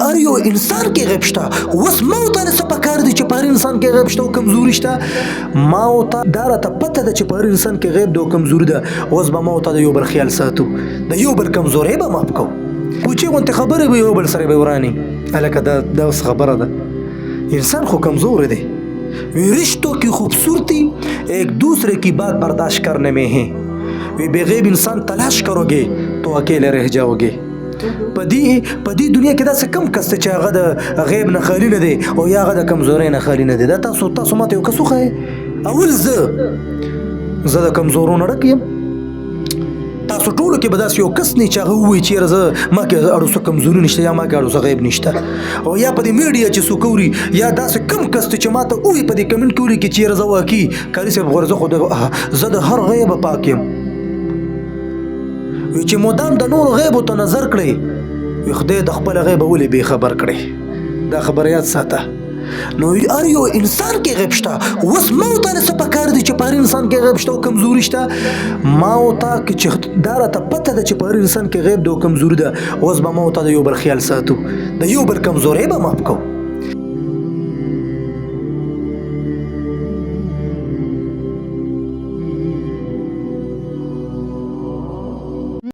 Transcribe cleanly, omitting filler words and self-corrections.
هر یو انسان کې غیب شته. اوس ما ته څه پکار دی چې په هر انسان کې غیب شته او کمزوري شته؟ ما ته دا راته پته ده چې په هر انسان کې غیب ده او کمزوري ده. اوس به ما ته د یو بل خیال ساتو، د یو بل کمزورۍ به ماف کوو. کوچې غوندې خبرې به یو بل سره به ورانې. هلکه دا اوس خبره ده. انسان خو کمزور دی. رشتوں کی خوبصورتی ایک دوسرے کی بات برداشت کرنے میں ہے. بے غیب انسان تلاش کرو گے تو اکیلے رہ جاؤ گے. په دې دنیا کې داسې کم کس چې هغه د غیب نه خالي نه دی او یا هغه د کمزورۍ نه خالي نه دی. دا تاسو ماته یو کس وښایئ. اول زه د کمزورو نه ډک یم. تاسو ټولو کې به داسې یو کس نه چې هغه ووایي چېرې زه ما کې اړو څه کمزوري نشته یا ما کې اړو څه غیب نشته. او یا په دې میډیا چې څوک اوري یا داسې کم کس چې ما ته ووایي په دې کمنټ کې ولیکي چې چېرې زه واقعي کاري صاحب غوره زه د هر غیبه پاک یم. وی چې مدام د نور غیبو ته نظر کړئ وی خدای د خپل غیبه ولې بې خبر کړئ. دا خبره یاد ساته. نو هر یو انسان کې غیب شته. اوس ما ته څه پکار دی چې په هر انسان کې غیب شته او کمزوري شته؟ ما ته چې دا راته پته ده چې په هر انسان کې غیب ده او کمزوري ده. اوس به ما ته د یو بل خیال ساتو، د یو بل کمزورۍ به ماف کوو.